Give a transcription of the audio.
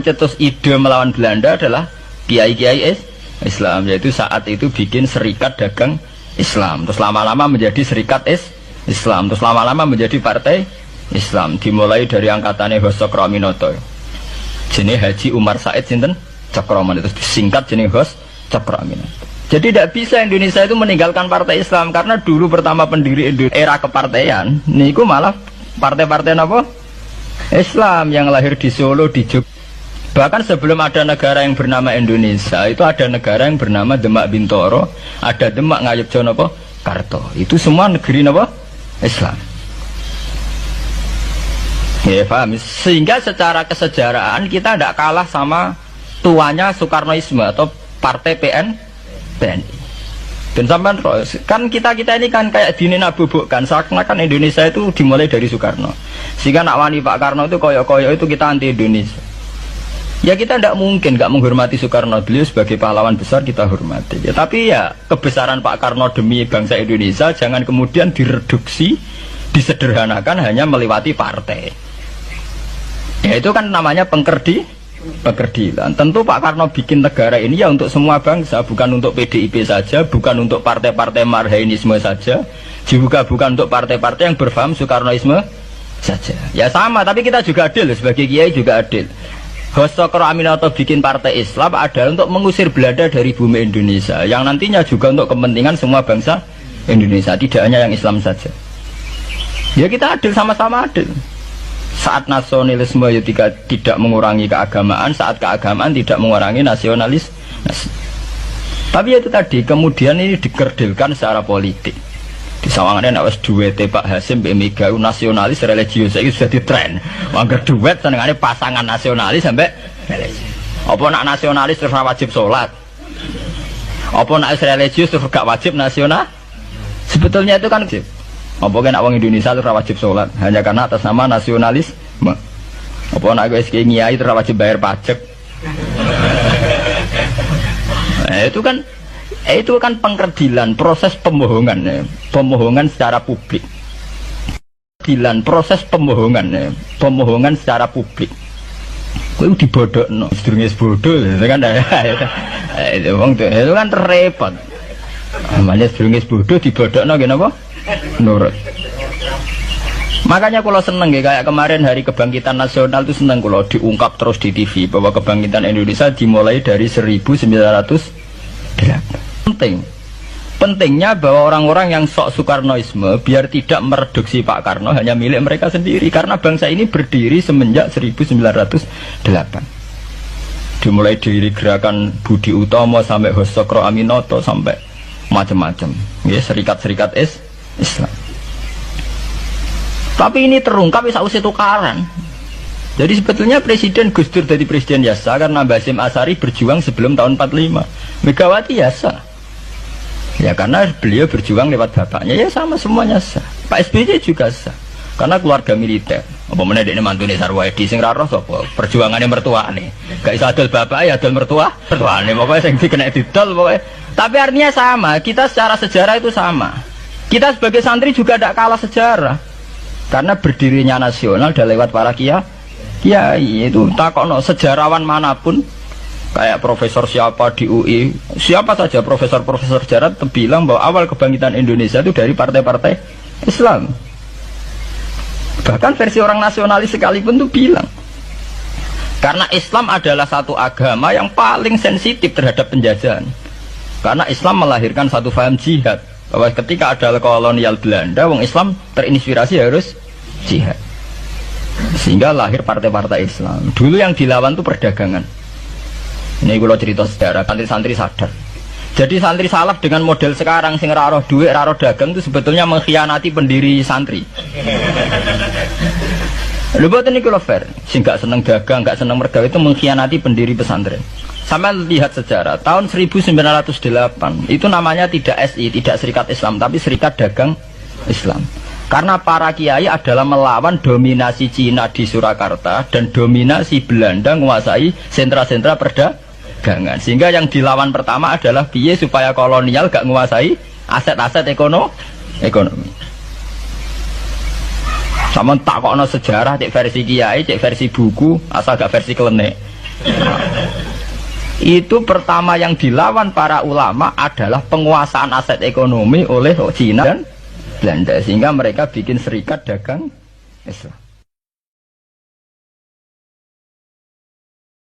Cetus ide melawan Belanda adalah kiai-kiai Islam, yaitu saat itu bikin serikat dagang Islam, terus lama-lama menjadi serikat Islam, terus lama-lama menjadi partai Islam, dimulai dari angkatannya Hos Cokroaminoto, jenis Haji Umar Said sinten Cokroman, itu disingkat jenis Hos Cokroaminoto. Jadi tidak bisa Indonesia itu meninggalkan partai Islam, karena dulu pertama pendiri era kepartaian niku malah partai-partai apa? Islam yang lahir di Solo, di Jogja. Bahkan sebelum ada negara yang bernama Indonesia, itu ada negara yang bernama Demak Bintoro, ada Demak Ngayogyakarta apa? Karto. Itu semua negeri apa? Islam. Ya paham. Sehingga secara kesejarahan kita tidak kalah sama tuanya Soekarnoisme atau Partai PNI. Dan sampai kan kita ini kan kayak dinabubukkan, seakan-akan Indonesia itu dimulai dari Soekarno. Sehingga nak wani Pak Karno itu koyok-koyok itu kita anti Indonesia. Ya kita tidak mungkin nggak menghormati Soekarno, beliau sebagai pahlawan besar kita hormati. Ya, tapi ya kebesaran Pak Karno demi bangsa Indonesia jangan kemudian direduksi, disederhanakan hanya melewati partai. Ya itu kan namanya pekerdilan. Tentu Pak Karno bikin negara ini ya untuk semua bangsa, bukan untuk PDIP saja, bukan untuk partai-partai marhainisme saja, juga bukan untuk partai-partai yang berfaham Soekarnoisme saja. Ya sama, tapi kita juga adil, sebagai kiai juga adil. Hos Cokroaminoto bikin partai Islam adalah untuk mengusir Belanda dari bumi Indonesia, yang nantinya juga untuk kepentingan semua bangsa Indonesia, tidak hanya yang Islam saja. Ya kita adil, sama-sama adil. Saat nasionalisme ya tidak mengurangi keagamaan, saat keagamaan tidak mengurangi nasionalis. Tapi itu tadi kemudian ini dikerdilkan secara politik. Di sawangannya nak wis duwete Pak Hasim Mbak Mega nasionalis religius itu sudah ditren. Mangger duet senengane pasangan nasionalis sampai religius. Apa nak nasionalis terus wajib sholat? Apa nak religius terus gak wajib nasional? Sebetulnya itu kan apa kan orang Indonesia terus wajib sholat hanya karena atas nama nasionalisme. Apa nak wis kiai terus wajib bayar pajak? Itu kan pengkerdilan, proses pembohongan ya. Pembohongan secara publik. Proses pembohongan secara publik. Kowe dibodokno, sedurunge bodoh itu kan itu kan repot. Namanya sedurunge bodoh dibodokno ngene apa? Nurut. Makanya kalau seneng ya, kayak kemarin Hari Kebangkitan Nasional itu seneng kalau diungkap terus di TV bahwa kebangkitan Indonesia dimulai dari 1908. Pentingnya bahwa orang-orang yang sok Soekarnoisme biar tidak mereduksi Pak Karno hanya milik mereka sendiri, karena bangsa ini berdiri semenjak 1908. Dimulai dari gerakan Budi Utomo sampai Hos Cokroaminoto sampai macam-macam ya, serikat-serikat Islam. Tapi ini terungkap sausé tukaran. Jadi sebetulnya Presiden Gus Dur jadi presiden biasa karena Basim Asari berjuang sebelum tahun 45. Megawati biasa. Ya karena beliau berjuang lewat bapaknya, ya sama semuanya sah. Pak SBY juga sah, karena keluarga militer. Apa mana ini mantune Sarwaedi sing ra roh sapa? Perjuangannya mertuane. Gak iso adol bapak ya adol mertuane. Pokoknya sing dikena didol pokoknya. Tapi artinya sama, kita secara sejarah itu sama. Kita sebagai santri juga tidak kalah sejarah. Karena berdirinya nasional sudah lewat para kiai itu takokno sejarawan manapun. Kayak profesor siapa di UI, siapa saja profesor-profesor sejarah bilang bahwa awal kebangkitan Indonesia itu dari partai-partai Islam. Bahkan versi orang nasionalis sekalipun tuh bilang, karena Islam adalah satu agama yang paling sensitif terhadap penjajahan. Karena Islam melahirkan satu faham jihad, bahwa ketika ada kolonial Belanda, wong Islam terinspirasi harus jihad. Sehingga lahir partai-partai Islam. Dulu yang dilawan tuh perdagangan. Ini kalau cerita sejarah, santri-santri sadar. Jadi santri salaf dengan model sekarang sing raro duit, raro dagang itu sebetulnya mengkhianati pendiri santri. Lho boten niku lho fair, sing gak seneng dagang, gak seneng mergawe itu mengkhianati pendiri pesantren. Sampai lihat sejarah, tahun 1908 itu namanya tidak SI, tidak Serikat Islam, tapi Serikat Dagang Islam. Karena para kiai adalah melawan dominasi Cina di Surakarta dan dominasi Belanda menguasai sentra-sentra perdagangan. Sehingga yang dilawan pertama adalah piye supaya kolonial gak menguasai aset-aset ekonomi. Sama takokno sejarah, cek versi kiai, cek versi buku, asal gak versi klenek. Itu pertama yang dilawan para ulama adalah penguasaan aset ekonomi oleh Cina dan Belanda, sehingga mereka bikin serikat dagang Islam.